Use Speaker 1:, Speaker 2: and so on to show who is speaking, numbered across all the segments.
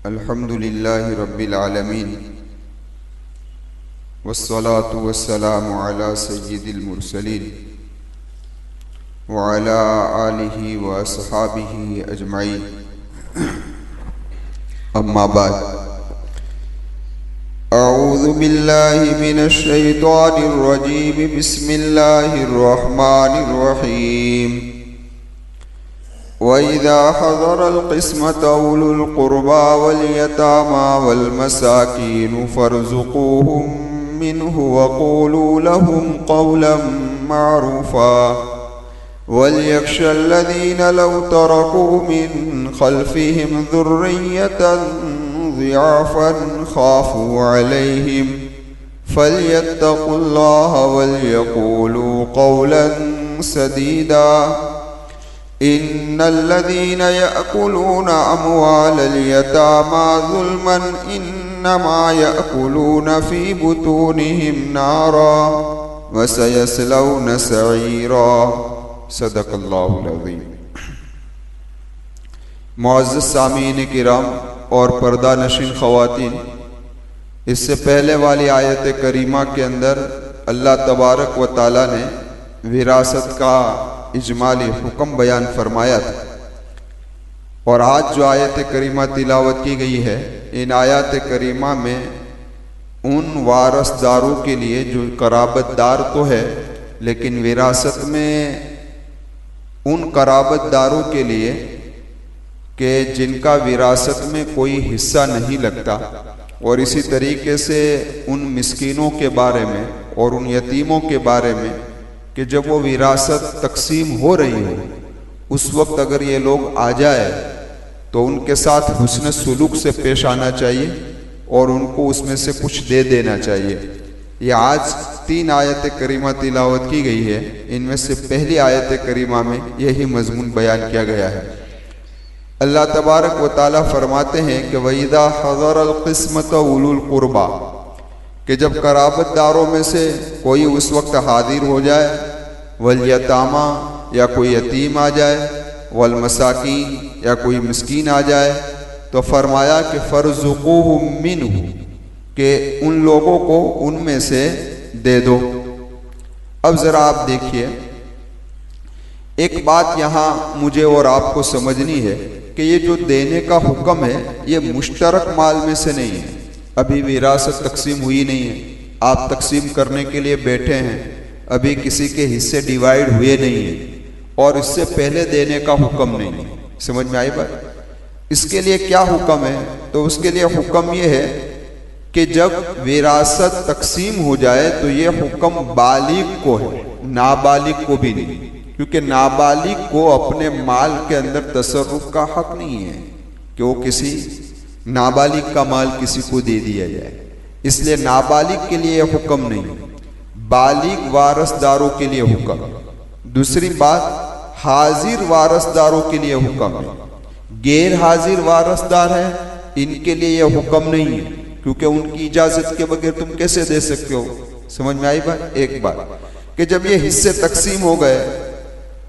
Speaker 1: अल्हम्दुलिल्लाहि रब्बिल आलमीन वस्सलातु वस्सलामु अला सय्यिदिल मुरसलीन व अला आलिहि व अस्हाबिहि अजमाइन। अम्मा बाद, अऊज़ु बिल्लाहि मिनश शैतानिर रजीम, बिस्मिल्लाहिर रहमानिर रहीम। वइज़ा हज़रल क़िस्मत उलुल क़ुरबा वल यतामा वल मसाकीन फ़र्ज़ुक़ूहुम मिन्हु वक़ूलू लहुम क़ौलन मअरूफ़ा वलयख़्शल्लज़ीना लौ तरकू मिन ख़ल्फ़िहिम ज़ुर्रिय्यतन ज़िआफ़न ख़ाफ़ू अलैहिम फ़ल्यत्तक़ुल्लाह वलयक़ूलू क़ौलन सदीदा। इन्नल्लज़ीना यअकुलूना अम्वालल यतामा ज़ुल्मन इन्नमा यअकुलूना फ़ी बुतूनिहिम नारा वसयस्लौना सईरा। सदक़ल्लाहुल अज़ीम। मुअज़्ज़ज़ सामीन किराम और पर्दा नशीन ख़वातीन, इससे पहले वाली आयत करीमा के अंदर अल्लाह तबारक व ताला ने विरासत का इजमाली हुक्म बयान फरमाया था, और आज जो आयत करीमा तिलावत की गई है, इन आयत करीमा में उन वारसदारों के लिए जो कराबतदार तो है, लेकिन विरासत में उन कराबतदारों के लिए कि जिनका विरासत में कोई हिस्सा नहीं लगता, और इसी तरीके से उन मिस्कीनों के बारे में और उन यतीमों के बारे में कि जब वो विरासत तकसीम हो रही हो उस वक्त अगर ये लोग आ जाए तो उनके साथ हुस्न सुलूक से पेश आना चाहिए और उनको उसमें से कुछ दे देना चाहिए। ये आज 3 आयत करीमा तिलावत की गई है, इनमें से पहली आयत करीमा में यही मजमून बयान किया गया है। अल्लाह तबारक व ताला फरमाते हैं कि वइज़ा हज़रल क़िस्मत उलुल क़ुरबा, कि जब कराबतदारों में से कोई उस वक्त हाजिर हो जाए, वल यतामा या कोई यतीम आ जाए, वल मसाकीन या कोई मिस्कीन आ जाए, तो फरमाया कि फ़र्ज़ुक़ूहुम मिन्हु, कि उन लोगों को उनमें से दे दो। अब ज़रा आप देखिए, एक बात यहाँ मुझे और आपको समझनी है कि ये जो देने का हुक्म है ये मुश्तरक माल में से नहीं है। अभी विरासत तकसीम हुई नहीं है, आप तकसीम करने के लिए बैठे हैं, अभी किसी के हिस्से डिवाइड हुए नहीं हैं, और इससे पहले देने का हुक्म नहीं है। समझ में आई बात? इसके लिए क्या हुक्म है? तो उसके लिए हुक्म ये है कि जब विरासत तकसीम हो जाए तो ये हुक्म बालिग को है, नाबालिग को भी नहीं, क्योंकि नाबालिग को अपने माल के अंदर तसर्रुफ का हक नहीं है कि वो किसी नाबालिग का माल किसी को दे दिया जाए। इसलिए नाबालिग के लिए हुक्म नहीं, बालिग वारसदारों के लिए हुक्म। दूसरी बात, हाजिर वारसदारों के लिए हुक्म है। गैर हाजिर वारसदार है, इनके लिए यह हुक्म नहीं है, क्योंकि उनकी इजाजत के बगैर तुम कैसे दे सकते हो। समझ में आई बात? एक बात कि जब ये हिस्से तकसीम हो गए,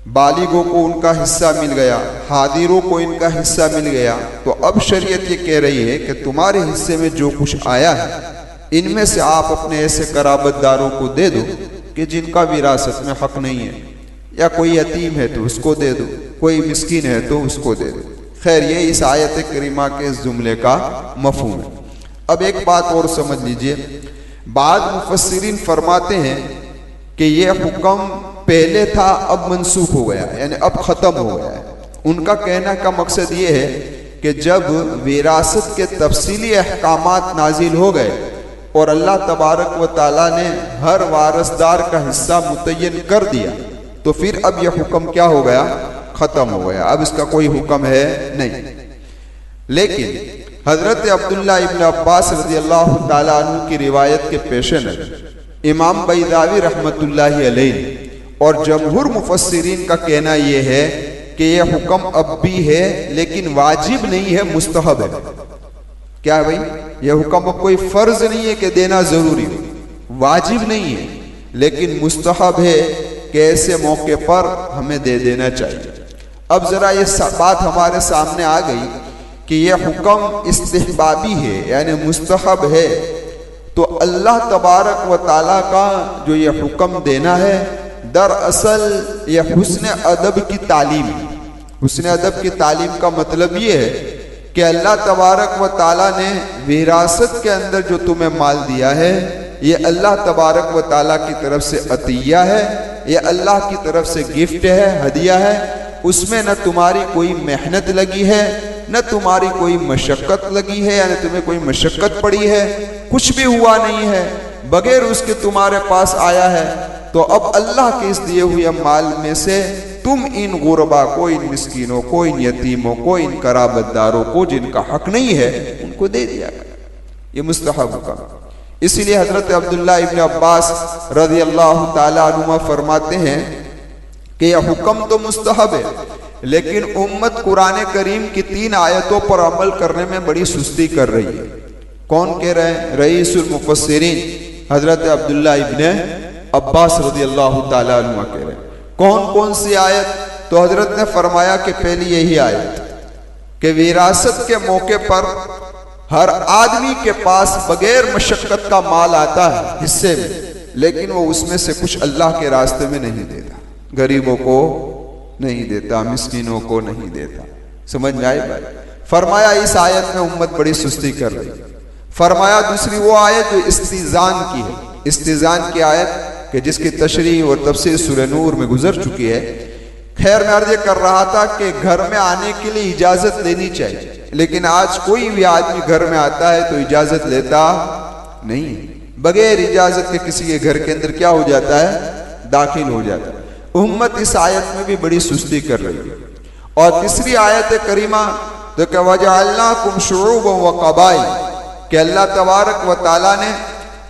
Speaker 1: बालिगों को उनका हिस्सा मिल गया, हादिरों को इनका हिस्सा मिल गया, तो अब शरीयत ये कह रही है कि तुम्हारे हिस्से में जो कुछ आया है इनमें से आप अपने ऐसे कराबतदारों को दे दो कि जिनका विरासत में हक नहीं है, या कोई यतीम है तो उसको दे दो, कोई मिस्कीन है तो उसको दे दो। खैर, ये इस आयत करीमा के इस जुमले का मफहूम है। अब एक बात और समझ लीजिए, बाद मुफस्सिरीन फरमाते हैं कि यह हुक्म पहले था अब मनसूख हो गया, यानी अब ख़त्म हो गया है। उनका कहने का मकसद ये है कि जब विरासत के तफसीली अहकामात नाजिल हो गए और अल्लाह तबारक व ताला ने हर वारसदार का हिस्सा मुतय्यन कर दिया, तो फिर अब यह हुक्म क्या हो गया? ख़त्म हो गया। अब इसका कोई हुक्म है नहीं। लेकिन हज़रत अब्दुल्लाह इब्न अब्बास रज़ियल्लाहु ताला अन्हु की रिवायत के पेश नज़र इमाम बैज़ावी रहमतुल्लाहि अलैहि और जमहूर मुफस्सिरीन का कहना यह है कि यह हुक्म अब भी है, लेकिन वाजिब नहीं है, मुस्तहब है। क्या है भाई? यह हुक्म अब कोई फर्ज नहीं है कि देना जरूरी हो, वाजिब नहीं है, लेकिन मुस्तहब है कि ऐसे मौके पर हमें दे देना चाहिए। अब जरा ये बात हमारे सामने आ गई कि यह हुक्म इस्तिहबाबी है यानी मुस्तहब है, तो अल्लाह तबारक व ताला का जो ये हुक्म देना है दरअसल यह हुस्न अदब की तालीम। हुस्न अदब की तालीम का मतलब ये है कि अल्लाह तबारक व ताला ने विरासत के अंदर जो तुम्हें माल दिया है ये अल्लाह तबारक व ताला की तरफ से अतिया है, ये अल्लाह की तरफ से गिफ्ट है, हदिया है। उसमें न तुम्हारी कोई मेहनत लगी है, न तुम्हारी कोई मशक्क़त लगी है, यानी तुम्हें कोई मशक्क़त पड़ी है, कुछ भी हुआ नहीं है, बगैर उसके तुम्हारे पास आया है। तो अब अल्लाह के इस दिए हुए माल में से तुम इन गुरबा को, इन मिस्कीनों को, इन यतीमों को, इन कराबतदारों को जिनका हक नहीं है उनको दे दिया। ये मुस्तहब का। इसीलिए हजरत अब्दुल्ला इब्न अब्बास रज़ी अल्लाह ताला अन्हुमा फरमाते हैं कि यह हुक्म तो मुस्तहब है, लेकिन उम्मत कुरान करीम की 3 आयतों पर अमल करने में बड़ी सुस्ती कर रही है। कौन कह रहे हैं? रईसुल मुफस्सिरीन हजरत अब्दुल्ला इब्न अब्बास रज़ी अल्लाह ताला अन्हुमा कह रहे हैं। कौन कौन सी आयत? तो हजरत ने फरमाया कि पहली यही आयत कि विरासत के मौके पर हर आदमी के पास बगैर मशक्कत का माल आता है हिस्से में, लेकिन वो उसमें से कुछ अल्लाह के रास्ते में नहीं देता, गरीबों को नहीं देता, मिस्कीनों को नहीं देता। समझ में आई बात? फरमाया इस आयत में उम्मत बड़ी सुस्ती कर रही है। फरमाया दूसरी वो आयत जो इस्तिजान की है, इस्तिजान की आयत कि जिसकी तशरीह और तफसीर सूरह नूर में गुजर चुकी है। खैर मैं अर्ज कर रहा था कि घर में आने के लिए इजाजत लेनी चाहिए, लेकिन आज कोई भी आदमी घर में आता है तो इजाजत लेता नहीं, बगैर इजाजत के किसी के घर के अंदर क्या हो जाता है? दाखिल हो जाता है। उम्मत इस आयत में भी बड़ी सुस्ती कर रही है। और तीसरी आयत करीमा तो क्या वजअलनाकुम शुऊबन व क़बाइल, कि अल्लाह तबारक व ताला ने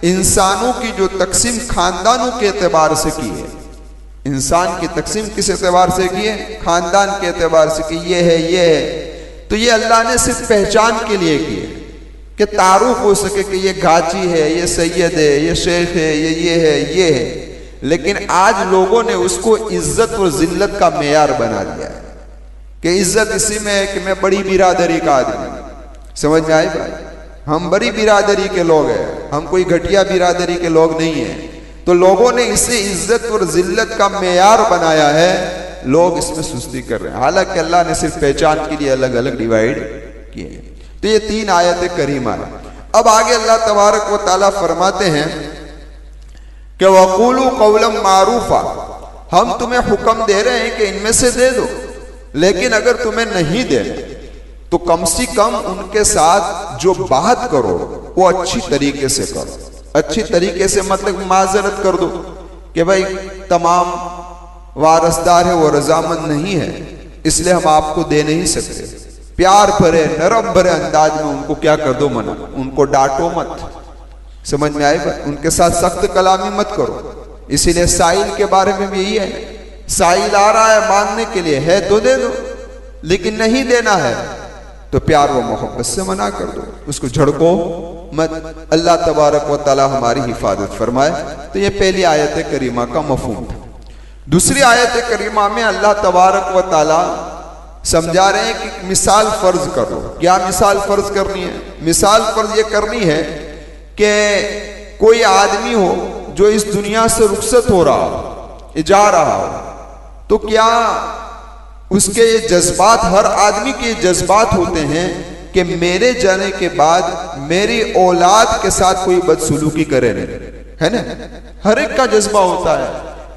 Speaker 1: इंसानों की जो तकसीम खानदानों के एतबार से की है। इंसान की तकसीम किस एतबार से की है? खानदान के एतबार से की। ये है, ये है, तो ये अल्लाह ने सिर्फ पहचान के लिए की है कि तारुफ हो सके कि ये गाजी है, ये सैयद है, ये शेख है, ये है, ये है। लेकिन आज लोगों ने उसको इज्जत और जिल्लत का मेयार बना दिया है कि इज्जत इसी में है कि मैं बड़ी बिरादरी का आदमी। समझ में आई भाई? हम बड़ी बिरादरी के लोग हैं, हम कोई घटिया बिरादरी के लोग नहीं हैं। तो लोगों ने इसे इज्जत और जिल्लत का मेयार बनाया है, लोग इसमें सुस्ती कर रहे हैं। हालांकि अल्लाह ने सिर्फ पहचान के लिए अलग अलग डिवाइड किए। तो ये 3 आयत करीमा है। अब आगे अल्लाह तबारक व ताला फरमाते हैं कि वक़ूलू क़ौलन मारूफा, हम तुम्हें हुक्म दे रहे हैं कि इनमें से दे दो, लेकिन अगर तुम्हें नहीं देना तो कम से कम उनके साथ जो बात करो वो अच्छी तरीके से करो। अच्छी तरीके से मतलब माजरत कर दो कि भाई तमाम वारसदार है वो रजामंद नहीं है, इसलिए हम आपको दे नहीं सकते। प्यार भरे नरम भरे अंदाज में उनको क्या कर दो, मना, उनको डांटो मत। समझ में आए? उनके साथ सख्त कलामी मत करो। इसीलिए साइल के बारे में भी यही है, साइल आ रहा है मांगने के लिए, है तो दे दो, लेकिन नहीं देना है तो प्यार व मोहब्बत से मना कर दो, उसको झड़को मत। अल्लाह तबारक व ताला हमारी हिफाजत फरमाए। तो ये पहली आयत करीमा का मफहूम था। दूसरी आयत करीमा में अल्लाह तबारक व ताला समझा रहे हैं कि मिसाल फर्ज करो। क्या मिसाल फर्ज करनी है? मिसाल फर्ज ये करनी है कि कोई आदमी हो जो इस दुनिया से रुखसत हो रहा हो, जा रहा हो, तो क्या उसके ये जज्बात, हर आदमी के जज्बात होते हैं कि मेरे जाने के बाद मेरी औलाद के साथ कोई बदसलूकी करे नहीं, है ना? हर एक का जज्बा होता है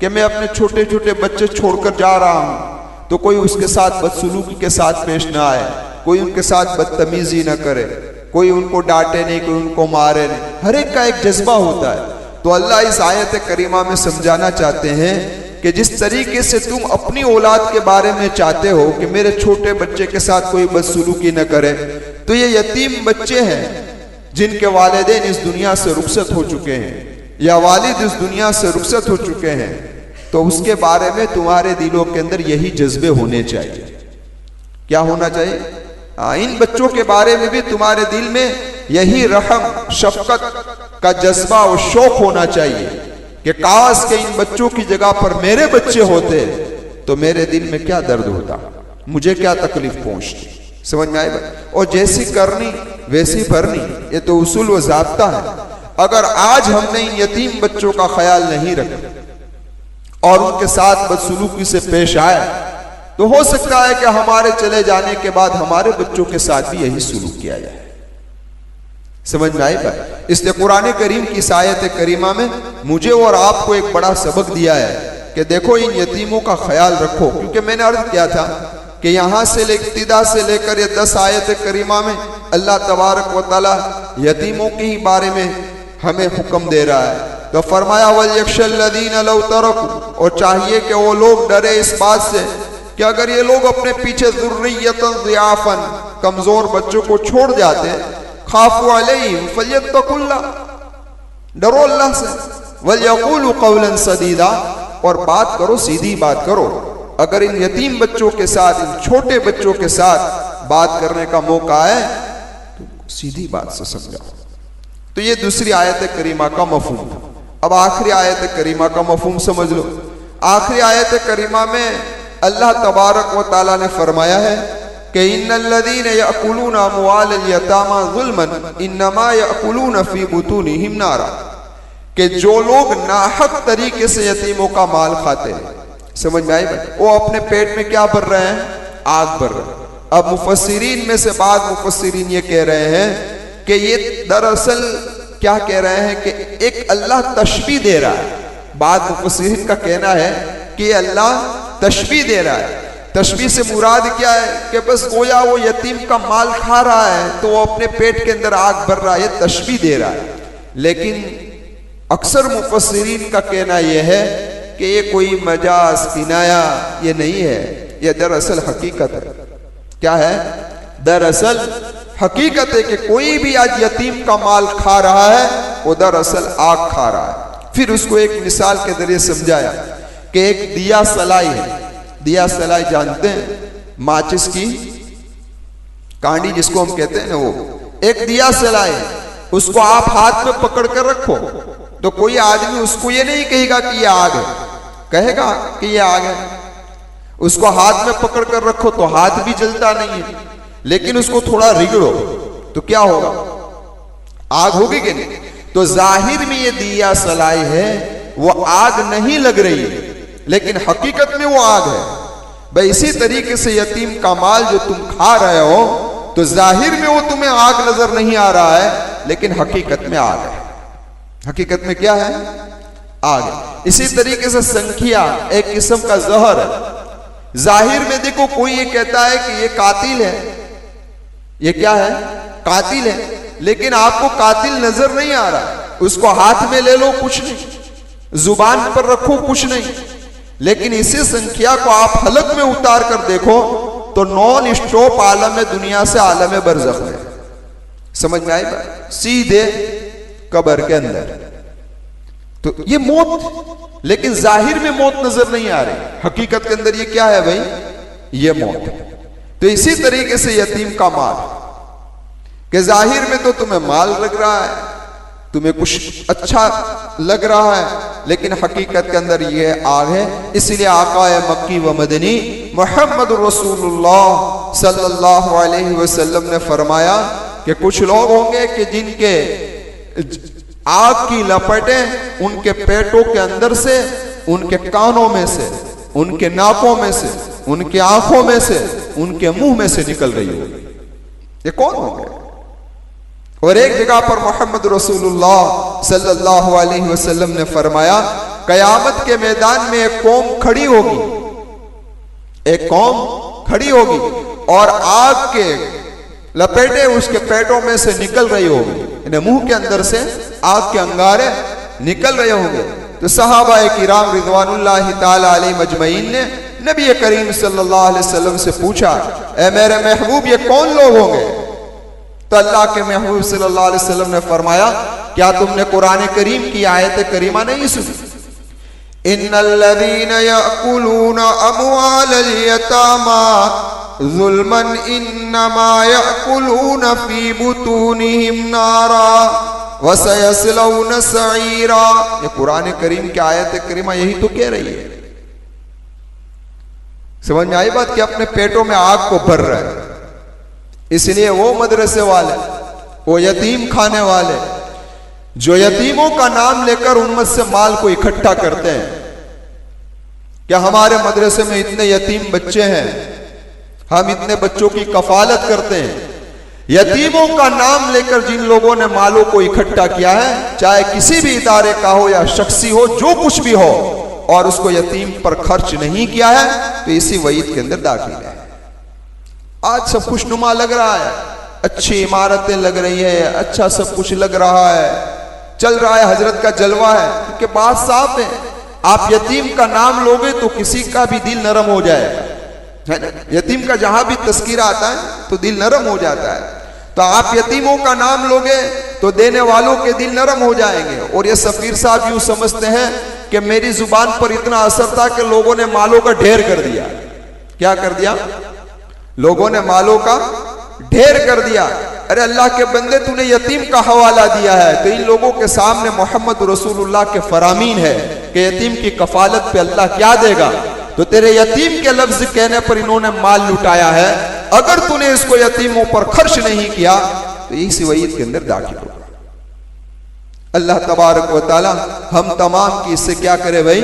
Speaker 1: कि मैं अपने छोटे छोटे बच्चे छोड़कर जा रहा हूं तो कोई उसके साथ बदसलूकी के साथ पेश ना आए, कोई उनके साथ बदतमीजी ना करे, कोई उनको डांटे नहीं, कोई उनको मारे नहीं। हर एक का एक जज्बा होता है। तो अल्लाह इस आयत करीमा में समझाना चाहते हैं कि जिस तरीके से तुम अपनी औलाद के बारे में चाहते हो कि मेरे छोटे बच्चे के साथ कोई बदसलूकी न करे, तो ये यतीम बच्चे हैं जिनके वालिदैन इस दुनिया से रुखसत हो चुके हैं या वालिद इस दुनिया से रुखसत हो चुके हैं, तो उसके बारे में तुम्हारे दिलों के अंदर यही जज्बे होने चाहिए। क्या होना चाहिए? इन बच्चों के बारे में भी तुम्हारे दिल में यही रहम शफकत का जज्बा और शौक होना चाहिए कि काश के इन बच्चों की जगह पर मेरे बच्चे होते तो मेरे दिल में क्या दर्द होता, मुझे क्या तकलीफ पहुंचती। समझ में आए? और जैसी करनी वैसी भरनी, ये तो उसूल व ज़ाब्ता है। अगर आज हमने इन यतीम बच्चों का ख्याल नहीं रखा और उनके साथ बदसलूकी से पेश आए तो हो सकता है कि हमारे चले जाने के बाद हमारे बच्चों के साथ भी यही सलूक किया जाए। समझ में आई बात? इसलिए कुरान करीम की इस आयत करीमा में मुझे और आपको एक बड़ा सबक दिया है कि देखो इन यतीमों का ख्याल रखो, क्योंकि मैंने अर्ज किया था कि यहाँ से इब्तिदा से लेकर ये 10 आयत करीमा में अल्लाह तबारक व तआला यतीमों के ही बारे में हमें हुक्म दे रहा है। तो फरमाया वलयख्शल्लज़ीना लौ तरकू, और चाहिए कि वो लोग डरे इस बात से कि अगर ये लोग अपने पीछे ज़ुर्रियतन ज़ियाफ़न, कमजोर बच्चों को छोड़ जाते, खाफू अलैहिम फल्यत्तकुल्लाह, डरो अल्लाह से, वलयक़ूलू क़ौलन सदीदा, और बात करो सीधी बात करो। अगर इन यतीम बच्चों के साथ, इन छोटे बच्चों के साथ बात करने का मौका है तो सीधी बात से समझाओ। तो ये दूसरी आयत करीमा का मफहूम था। अब आखिरी आयत करीमा का मफहूम समझ लो। आखिरी आयत करीमा में अल्लाह तबारक व तआला ने फरमाया है कि इन्नल्लज़ीना यअकुलूना अमवालल यतामा ज़ुल्मन इन्नमा यअकुलूना फ़ी बुतूनिहिम नारा, कि जो लोग नाहक तरीके से यतीमों का माल खाते हैं, समझ में आई बात, वो अपने पेट में क्या भर रहे हैं? आग भर रहे हैं। अब मुफस्सिरीन में से बाद मुफस्सिरीन ये कह रहे हैं कि ये दरअसल क्या कह रहे हैं कि एक अल्लाह तशबीह दे रहा है। बाद मुफस्सिरीन का कहना है कि अल्लाह तशबीह दे रहा है। तशबीह से मुराद क्या है कि बस गोया वो यतीम का माल खा रहा है तो वो अपने पेट के अंदर आग भर रहा है, ये तशबीह दे रहा है। लेकिन अक्सर मुफस्सिरीन का कहना यह है कि ये कोई मजाज किनाया ये नहीं है, ये दरअसल हकीकत है। क्या है? दरअसल हकीकत है कि कोई भी आज यतीम का माल खा रहा है वो दरअसल आग खा रहा है। फिर उसको एक मिसाल के जरिए समझाया कि एक दिया सलाई है। दिया सलाई जानते हैं? माचिस की कांडी जिसको हम कहते हैं ना, वो एक दिया सलाई है। उसको आप हाथ में पकड़ कर रखो तो कोई आदमी उसको ये नहीं कहेगा कि ये आग है, कहेगा कि ये आग है। उसको हाथ में पकड़ कर रखो तो हाथ भी जलता नहीं है, लेकिन उसको थोड़ा रिगड़ो तो क्या होगा? आग होगी कि नहीं? तो जाहिर में ये दिया सलाई है, वो आग नहीं लग रही है, लेकिन हकीकत में वो आग है। भाई इसी तरीके से यतीम का माल जो तुम खा रहे हो तो जाहिर में वो तुम्हें आग नजर नहीं आ रहा है, लेकिन हकीकत में आग है। हकीकत में क्या है? आग है। इसी तरीके से संखिया एक किस्म का जहर है। जाहिर में देखो कोई ये कहता है कि ये कातिल है, ये क्या है? कातिल है, लेकिन आपको कातिल नजर नहीं आ रहा। उसको हाथ में ले लो कुछ नहीं, जुबान पर रखो कुछ नहीं, लेकिन इसी संख्या को आप हलक में उतार कर देखो तो नॉन स्टॉप आलम दुनिया से आलम बरज़ख है। समझ में आई बात? सीधे कब्र के अंदर। तो ये मौत, लेकिन जाहिर में मौत नजर नहीं आ रही, हकीकत के अंदर ये क्या है भाई? ये मौत है। तो इसी तरीके से यतीम का माल, कि जाहिर में तो तुम्हें माल लग रहा है, तुम्हें कुछ अच्छा लग रहा है, लेकिन हकीकत के अंदर ये आग है। इसलिए आकाए मक्की व मदनी मोहम्मद रसूलुल्लाह सल्लल्लाहु अलैहि वसल्लम ने फरमाया कि कुछ लोग होंगे कि जिनके आग की लपटें उनके पेटों के अंदर से, उनके कानों में से, उनके नाकों में से, उनकी आंखों में से, उनके मुंह में से निकल रही होगी। ये कौन होंगे? और एक जगह पर मोहम्मद रसूलुल्लाह सल्लल्लाहु अलैहि वसल्लम ने फरमाया कयामत के मैदान में एक कौम खड़ी होगी, एक कौम खड़ी होगी और आग के लपेटे उसके पेटों में से निकल रही होगी, यानी मुंह के अंदर से आग के अंगारे निकल रहे होंगे। तो सहाबा किराम रिज़वानुल्लाहि ताला अलैहिम अजमईन ने नबी करीम सल्लल्लाहु अलैहि वसल्लम से पूछा, ए मेरे महबूब ये कौन लोग होंगे? तो अल्लाह के महबूब सल्लल्लाहु अलैहि वसल्लम ने फरमाया, क्या तुमने कुरान करीम की आयत करीमा नहीं सुनी? इन्नल्लज़ीना यअकुलूना अमवालल यतामा ज़ुल्मन इन्नमा यअकुलूना फ़ी बुतूनिहिम नारा व सयस्लौना सईरा। ये कुरान करीम की आयत करीमा यही तो कह रही है। समझ में आई बात? कि अपने पेटों में आग को भर रहा है। इसलिए वो मदरसे वाले, वो यतीम खाने वाले जो यतीमों का नाम लेकर उम्मत से माल को इकट्ठा करते हैं, क्या हमारे मदरसे में इतने यतीम बच्चे हैं, हम इतने बच्चों की कफालत करते हैं। यतीमों का नाम लेकर जिन लोगों ने मालों को इकट्ठा किया है, चाहे किसी भी इदारे का हो या शख्सी हो, जो कुछ भी हो, और उसको यतीम पर खर्च नहीं किया है, तो इसी वईद के अंदर दाखिल है। आज सब खुशनुमा लग रहा है, अच्छी इमारतें लग रही है, अच्छा सब कुछ लग रहा है, चल रहा है, हजरत का जलवा है, क्योंकि बात साफ है। आप यतीम का नाम लोगे तो किसी का भी दिल नरम हो जाएगा, है ना। यतीम का जहां भी तस्कीरा आता है तो दिल नरम हो जाता है। तो आप यतीमों का नाम लोगे तो देने वालों के दिल नरम हो जाएंगे। और ये सफीर साहब यूं समझते हैं कि मेरी जुबान पर इतना असर था कि लोगों ने मालों का ढेर कर दिया। क्या कर दिया? लोगों ने मालों का ढेर कर दिया। अरे अल्लाह के बंदे, तूने यतीम का हवाला दिया है तो इन लोगों के सामने मोहम्मद रसूलुल्लाह के फरामीन है कि यतीम की कफालत पे अल्लाह क्या देगा। तो तेरे यतीम के लफ्ज कहने पर इन्होंने माल लुटाया है। अगर तूने इसको यतीमों पर खर्च नहीं किया तो इसी वईद के अंदर दाखिल होगा। अल्लाह तबारक व तआला हम तमाम की इससे क्या करे भाई,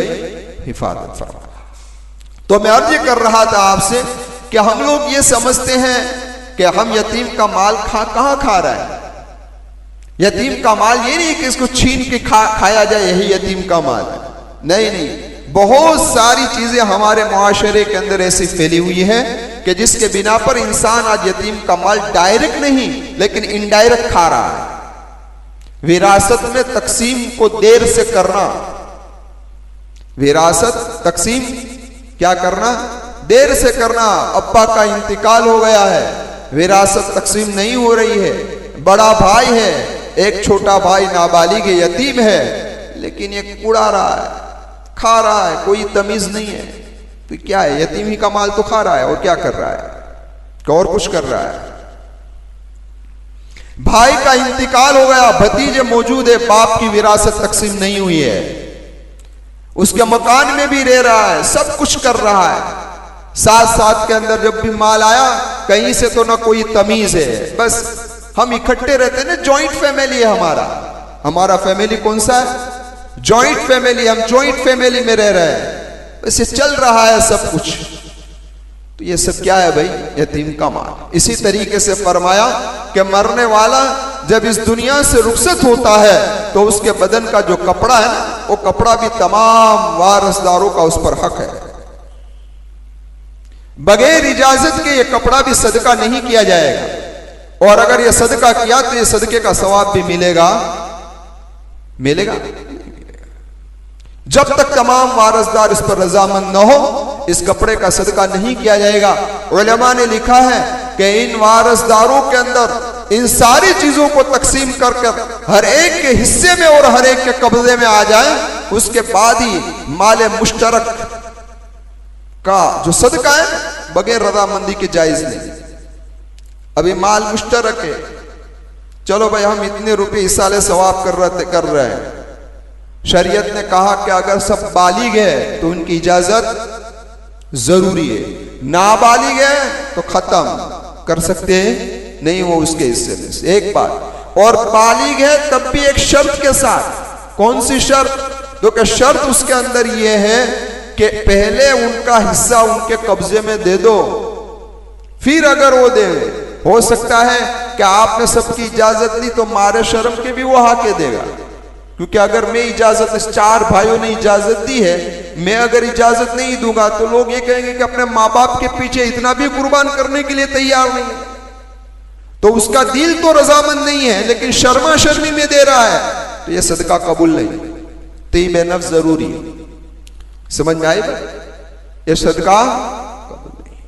Speaker 1: हिफाजत फरमाए। तो मैं अर्ज कर रहा था आपसे कि हम लोग ये समझते हैं कि हम यतीम का माल कहां खा रहा है। यतीम का माल ये नहीं कि इसको छीन के खाया जाए, यही यतीम का माल है। नहीं, बहुत सारी चीजें हमारे मुआशरे के अंदर ऐसी फैली हुई है कि जिसके बिना पर इंसान आज यतीम का माल डायरेक्ट नहीं लेकिन इनडायरेक्ट खा रहा है। विरासत में तकसीम को देर से करना, विरासत तकसीम क्या करना, देर से करना। अब्बा का इंतकाल हो गया है, विरासत तकसीम नहीं हो रही है। बड़ा भाई है, एक छोटा भाई नाबालिग यतीम है, लेकिन ये उड़ा रहा है, खा रहा है, कोई तमीज नहीं है। तो क्या है, यतीम ही का माल तो खा रहा है और क्या कर रहा है, और कुछ कर रहा है। भाई का इंतकाल हो गया, भतीजे मौजूद है, बाप की विरासत तकसीम नहीं हुई है, उसके मकान में भी रह रहा है, सब कुछ कर रहा है। साथ साथ के अंदर जब भी माल आया कहीं से तो ना कोई तमीज है, बस हम इकट्ठे रहते हैं ना। जॉइंट फैमिली है हमारा फैमिली कौन सा है, जॉइंट फैमिली। हम जॉइंट फैमिली में रह रहे हैं, वैसे चल रहा है सब कुछ। तो ये सब क्या है भाई, यतीम का माल। इसी तरीके से फरमाया कि मरने वाला जब इस दुनिया से रुखसत होता है तो उसके बदन का जो कपड़ा है ना, वो कपड़ा भी तमाम वारसदारों का उस पर हक है। बगैर इजाजत के ये कपड़ा भी सदका नहीं किया जाएगा, और अगर ये सदका किया तो ये सदके का सवाब भी मिलेगा। जब तक तमाम वारसदार इस पर रजामंद न हो, इस कपड़े का सदका नहीं किया जाएगा। उलमा ने लिखा है कि इन वारसदारों के अंदर इन सारी चीजों को तकसीम कर हर एक के हिस्से में और हर एक के कब्जे में आ जाए, उसके बाद ही माल मुश्तरक का जो सदका है बगैर रजामंदी के जायज नहीं। अभी माल मुश्तरक है, चलो भाई हम इतने रुपए इस साल सवाब कर रहे हैं। शरीयत ने कहा कि अगर सब बालिग है तो उनकी इजाजत जरूरी है, नाबालिग है तो खत्म कर सकते हैं नहीं वो उसके हिस्से में से एक बात। और बालिग है तब भी एक शर्त के साथ। कौन सी शर्त? तो क्या शर्त उसके अंदर ये है कि पहले उनका हिस्सा उनके कब्जे में दे दो, फिर अगर वो दे। हो सकता है कि आपने सबकी इजाजत ली तो मारे शर्म के भी वो हाके देगा, क्योंकि अगर मैं इजाजत, चार भाइयों ने इजाजत दी है, मैं अगर इजाजत नहीं दूंगा तो लोग ये कहेंगे कि अपने माँ बाप के पीछे इतना भी कुर्बान करने के लिए तैयार नहीं है। तो उसका दिल तो रजामंद नहीं है लेकिन शर्मा शर्मी में दे रहा है, तो यह सदका कबूल नहीं। तईब नफ्स जरूरी है, समझ में आई? यह सदका कबूल नहीं।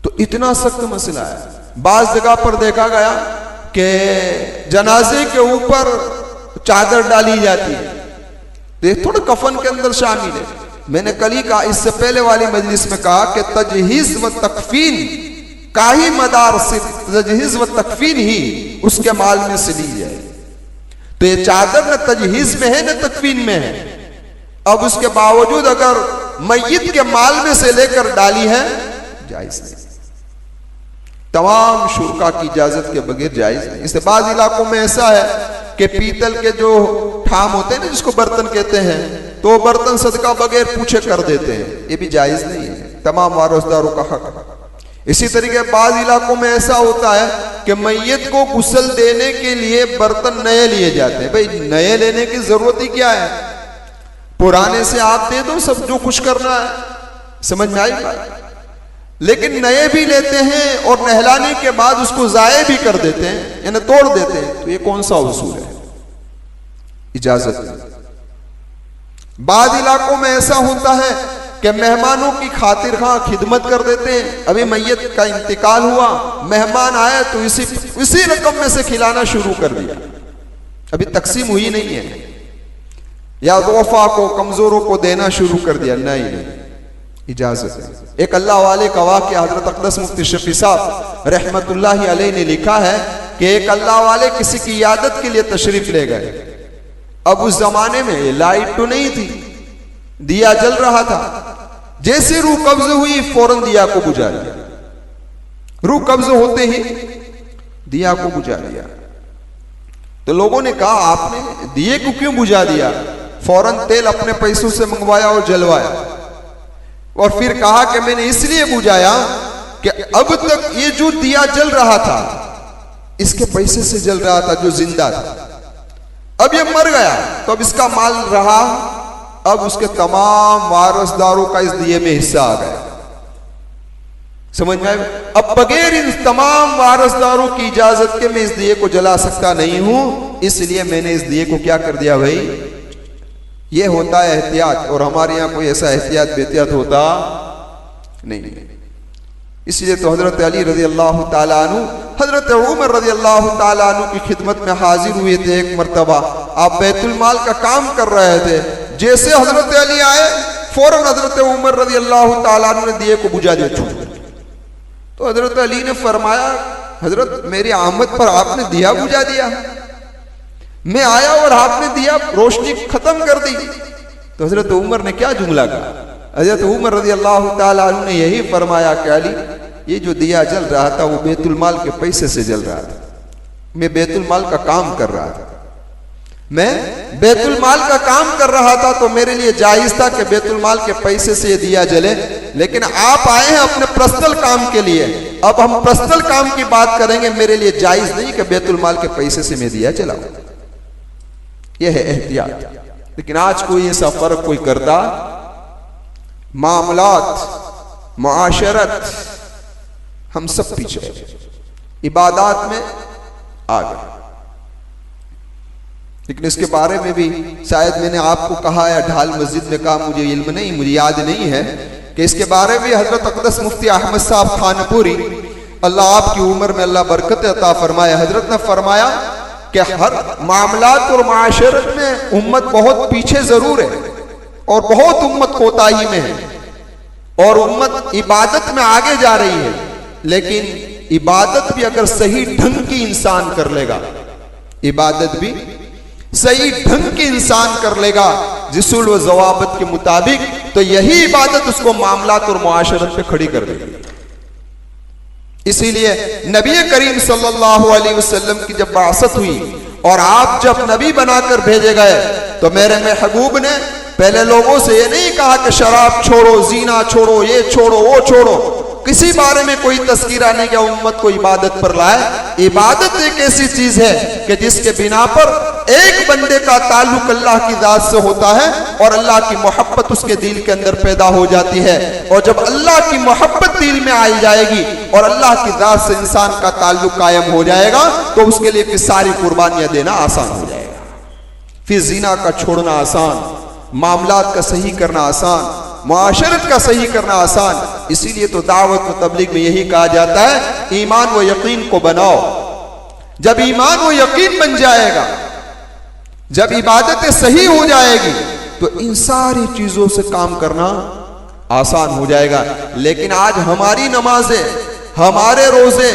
Speaker 1: तो इतना सख्त मसला है। बाज जगह पर देखा गया कि जनाजे के ऊपर चादर डाली जाती है, तो ये थोड़ा कफन के अंदर शामिल है। मैंने कल ही कहा, इससे पहले वाली मजलिस में कहा कि तजहीज व तकफीन का ही मदार, सिर्फ तजहीज व तकफीन ही उसके माल में से ली जाए। तो ये चादर न तजहीज में है न तकफीन में है। अब उसके बावजूद अगर मय्यत के माल में से लेकर डाली है, जायज नहीं। तमाम शुरका की इजाजत के बगैर जायज नहीं। इससे बाज इलाकों में ऐसा है कि पीतल के जो ठाम होते हैं ना, जिसको बर्तन कहते हैं, तो बर्तन सदका बगैर पूछे कर देते हैं, ये भी जायज नहीं है, तमाम वारसदारों का हक। इसी तरीके बाज इलाकों में ऐसा होता है कि मैयत को गुस्ल देने के लिए बर्तन नए लिए जाते हैं। भाई नए लेने की जरूरत ही क्या है, पुराने से आप दे दो सब जो कुछ करना है, समझ में आई बात। लेकिन नए भी लेते हैं और नहलाने के बाद उसको जाये भी कर देते हैं, यानी तोड़ देते हैं, तो ये कौन सा उसूल है, इजाजत नहीं। बाद इलाकों में ऐसा होता है कि मेहमानों की खातिर खां खिदमत कर देते हैं। अभी मैयत का इंतकाल हुआ, मेहमान आए तो इसी रकम में से खिलाना शुरू कर दिया, अभी तकसीम हुई नहीं है, या तोहफा को कमजोरों को देना शुरू कर दिया, नहीं, इजाजत है। एक अल्लाह वाले का वाक़या हजरत अक़दस मुफ्ती शफी साहब रहमतुल्लाहि अलैहि ने लिखा है कि एक अल्लाह वाले किसी की इयादत के लिए तशरीफ ले गए। अब उस जमाने में लाइट तो नहीं थी, दिया जल रहा था, जैसे रूह कब्ज हुई फौरन दिया को बुझा दिया, रूह कब्ज होते ही दिया को बुझा दिया। तो लोगों ने कहा आपने दिए को क्यों बुझा दिया? फौरन तेल अपने पैसों से मंगवाया और जलवाया, और फिर कहा कि मैंने इसलिए बुझाया कि अब तक ये जो दिया जल रहा था इसके पैसे से जल रहा था, जो जिंदा था, अब ये मर गया तो अब इसका माल रहा, अब उसके तमाम वारसदारों का इस दिए में हिस्सा आ गया, समझ में आए। अब बगैर इन तमाम वारसदारों की इजाजत के मैं इस दिए को जला सकता नहीं हूं, इसलिए मैंने इस दिए को क्या कर दिया भाई, ये होता है एहतियात, और हमारे यहाँ कोई ऐसा एहतियात बेहतियात होता नहीं। इसलिए तो हजरत अली रजी अल्लाह ताला अन्हु, हजरत उमर रजी अल्लाह ताला अन्हु की खिदमत में हाजिर हुए थे। एक मरतबा आप बैतुल माल का काम कर रहे थे, जैसे हजरत अली आए फौरन हजरत उमर रजी अल्लाह ताला अन्हु ने दिए को बुझा दिया, छू। तो हजरत अली ने फरमाया, हजरत मेरी आमद पर आपने दिया बुझा दिया, मैं आया और आपने दिया रोशनी खत्म कर दी। तो हजरत उमर ने क्या जुमला कहा? हजरत उमर रज़ी अल्लाह ताला अन्हु ने यही फरमाया कि अली, ये जो दिया जल रहा था वो बैतुल माल के पैसे से जल रहा था, मैं बैतुल माल का काम कर रहा था, मैं बैतुल माल का काम कर रहा था, तो मेरे लिए जायज था कि बैतुल माल के पैसे से ये दिया जले। लेकिन आप आए हैं अपने पर्सनल काम के लिए, अब हम पर्सनल काम की बात करेंगे, मेरे लिए जायज नहीं कि बैतुल माल के पैसे से मैं दिया जलाऊं। यह है एहतियात। लेकिन आज कोई ऐसा फर्क कोई करता, मामलात, मुआशरत, हम सब पीछे, इबादत में आ गए। लेकिन इसके बारे में भी शायद मैंने आपको कहा या ढाल मस्जिद में कहा, मुझे इल्म नहीं, मुझे याद नहीं है कि इसके बारे में हजरत अक़दस मुफ्ती अहमद साहब खानपुरी, अल्लाह आपकी उम्र में अल्लाह बरकत अता फरमाया, हजरत ने फरमाया कि हर मामलात और माशरत में उम्मत बहुत पीछे जरूर है और बहुत उम्मत कोताही में है, और उम्मत इबादत में आगे जा रही है। लेकिन इबादत भी अगर सही ढंग की इंसान कर लेगा, इबादत भी सही ढंग की इंसान कर लेगा जिसूल व जवाबत के मुताबिक, तो यही इबादत उसको मामलात और मुआशरत पे खड़ी कर देगी। इसीलिए नबी करीम सल्लल्लाहु अलैहि वसल्लम की जब बासत हुई और आप जब नबी बनाकर भेजे गए, तो मेरे महबूब ने पहले लोगों से ये नहीं कहा कि शराब छोड़ो, जीना छोड़ो, ये छोड़ो, वो छोड़ो, किसी बारे में कोई तस्कीरा नहीं किया, उम्मत को इबादत पर लाए। इबादत एक ऐसी चीज है कि जिसके बिना पर एक बंदे का ताल्लुक अल्लाह की जात से होता है और अल्लाह की मोहब्बत उसके दिल के अंदर पैदा हो जाती है, और जब अल्लाह की मोहब्बत दिल में आई जाएगी और अल्लाह की जात से इंसान का ताल्लुक कायम हो जाएगा, तो उसके लिए फिर सारी कुर्बानियां देना आसान हो जाएगा। फिर जीना का छोड़ना आसान, मामलात का सही करना आसान, मुआशरत का सही करना आसान। इसीलिए तो दावत व तबलीग में यही कहा जाता है, ईमान व यकीन को बनाओ। जब ईमान व यकीन बन जाएगा, जब इबादतें सही हो जाएगी, तो इन सारी चीजों से काम करना आसान हो जाएगा। लेकिन आज हमारी नमाजें, हमारे रोजे,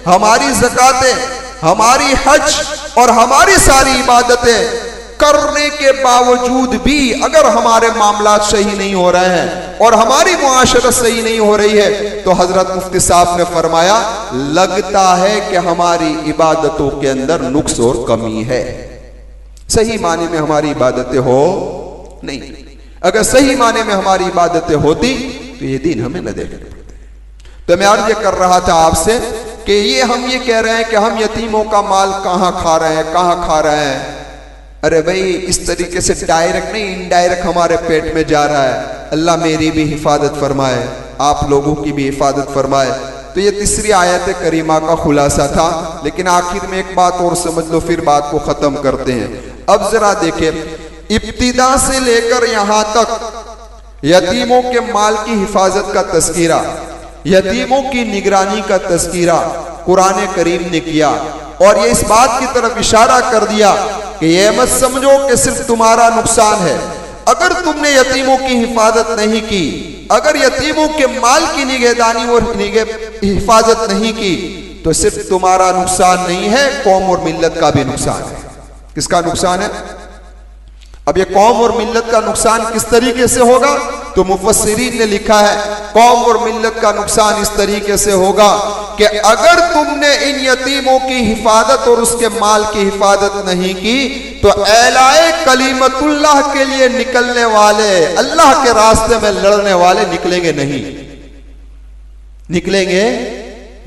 Speaker 1: हमारी ज़कातें, हमारी हज और हमारी सारी इबादतें करने के बावजूद भी अगर हमारे मामलात सही नहीं हो रहे हैं और हमारी मुआशरत सही नहीं हो रही है, तो हजरत मुफ्ती साहब ने फरमाया लगता है कि हमारी इबादतों के अंदर नुक्स और कमी है। सही माने में हमारी इबादतें हो नहीं। अगर सही माने में हमारी इबादतें होती तो ये दिन हमें न देखने पड़ते। तो मैं अर्ज कर रहा था आपसे कि हम ये कह रहे हैं कि हम यतीमों का माल कहाँ खा रहे हैं, कहाँ खा रहे हैं। अरे भाई, इस तरीके से डायरेक्ट नहीं, इनडायरेक्ट हमारे पेट में जा रहा है। अल्लाह मेरी भी हिफाजत फरमाए, आप लोगों की भी हिफाजत फरमाए। तो ये तीसरी आयत करीमा का खुलासा था, लेकिन आखिर में एक बात और समझ लो, फिर बात को खत्म करते हैं। अब जरा देखिए, इब्तिदा से लेकर यहां तक यतीमों के माल की हिफाजत का तस्कीरा, यतीमों की निगरानी का तस्कीरा कुरान करीम ने किया, और ये इस बात की तरफ इशारा कर दिया कि ये मत समझो कि सिर्फ तुम्हारा नुकसान है। अगर तुमने यतीमों की हिफाजत नहीं की, अगर यतीमों के माल की निगहदानी और हिफाजत नहीं की, तो सिर्फ तुम्हारा नुकसान नहीं है, कौम और मिल्लत का भी नुकसान है। किसका नुकसान है? अब ये कौम और मिल्लत का नुकसान किस तरीके से होगा? तो मुफस्सिरीन ने लिखा है कौम और मिल्लत का नुकसान इस तरीके से होगा कि अगर तुमने इन यतीमों की हिफाजत और उसके माल की हिफाजत नहीं की, तो एलाए कलीमतुल्लाह के लिए निकलने वाले, अल्लाह के रास्ते में लड़ने वाले निकलेंगे नहीं, निकलेंगे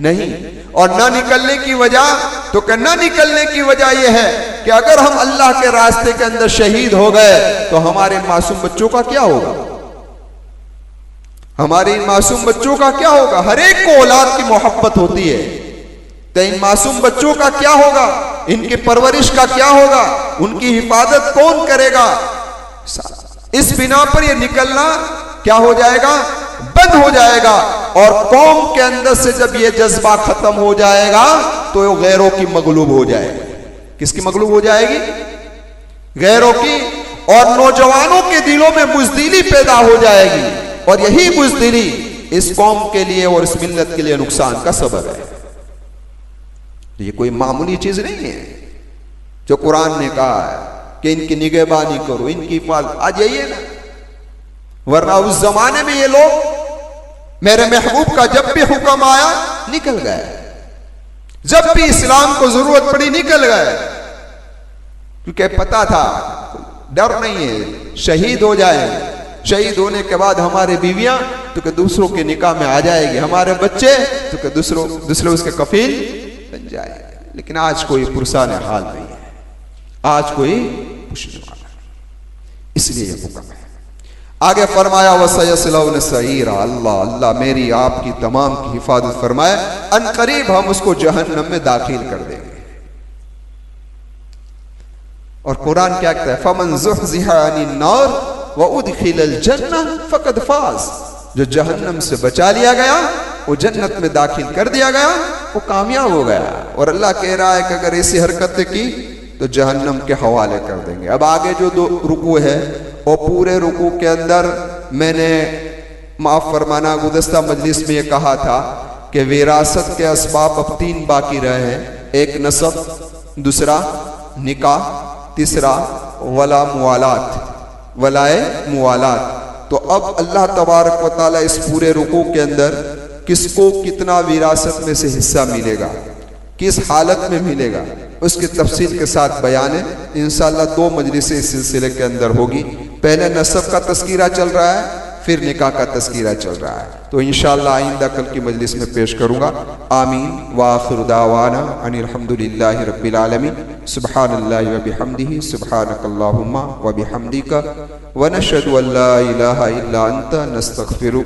Speaker 1: नहीं। और न निकलने की वजह, तो न निकलने की वजह यह है कि अगर हम अल्लाह के रास्ते के अंदर शहीद हो गए तो हमारे मासूम बच्चों का क्या होगा? हमारे इन मासूम बच्चों का क्या होगा? हर एक को औलाद की मोहब्बत होती है, तो इन मासूम बच्चों का क्या होगा? इनकी परवरिश का क्या होगा? उनकी हिफाजत कौन करेगा? इस बिना पर यह निकलना क्या हो जाएगा? बंद हो जाएगा। और कौम के अंदर से जब ये जज्बा खत्म हो जाएगा तो गैरों की मगलूब हो जाएगी। किसकी मगलूब हो जाएगी? गैरों की। और नौजवानों के दिलों में बुज़दिली पैदा हो जाएगी, और यही बुज़दिली इस कौम के लिए और इस मिल्लत के लिए नुकसान का सबब है। ये कोई मामूली चीज नहीं है जो कुरान ने कहा है कि इनकी निगहबानी करो, इनकी हिफाजत। आज यही है ना, वरना उस जमाने में ये लोग मेरे महबूब का जब भी हुक्म आया निकल गए, जब भी इस्लाम को जरूरत पड़ी निकल गए, क्योंकि पता था डर नहीं है, शहीद हो जाएंगे, शहीद होने के बाद हमारे बीवियां तो कि दूसरों के निकाह में आ जाएगी, हमारे बच्चे तो कि दूसरे उसके कफील बन जाएंगे। लेकिन आज कोई पुरसान हाल नहीं है, आज कोई पूछने वाला नहीं, इसलिए यह हुक्म है। आगे फरमाया वसयस्लौन सईरा, अल्लाह अल्लाह मेरी आपकी तमाम की हिफाजत फरमाए, अनकरीब हम उसको जहन्नम में दाखिल कर देंगे। और कुरान क्या कहता है? फमन ज़ुहज़िहा अनिन नार व उदखिलल जन्नह फक़द फाज़, जो जहन्नम से बचा लिया गया, वो जन्नत में दाखिल कर दिया गया, वो कामयाब हो गया। और अल्लाह कह रहा है कि अगर ऐसी हरकतें की तो जहन्नम के हवाले कर देंगे। अब आगे जो दो रुकू है, और पूरे रुकू के अंदर मैंने माफ फरमाना गुज़श्ता मजलिस में ये कहा था कि विरासत के असबाब अब 3 बाकी रहे हैं। एक नसब, दूसरा निकाह, तीसरा वला मुवालात, वलाए मुवालात। तो अब अल्लाह तबारक व तआला इस पूरे रुकू के अंदर किसको कितना विरासत में से हिस्सा मिलेगा, किस हालत में मिलेगा, उसकी तफसील के साथ बयान है। इंशाअल्लाह 2 मजलिसें इस सिलसिले के अंदर होगी। पहले नसब का तस्कीरा चल रहा है, फिर निकाह का तस्कीरा चल रहा है, तो इंशाअल्लाह आइंदा कल की मजलिस में पेश करूंगा। आमीन व आखिरु दावाना अनिल हम्दुलिल्लाहि रब्बिल आलमीन। सुब्हानल्लाहि व बिहम्दिही, सुब्हानकल्लाहुम्मा व बिहम्दिका, व नशहदु अल्ला इलाहा इल्ला अंता, नस्तगफिरुक।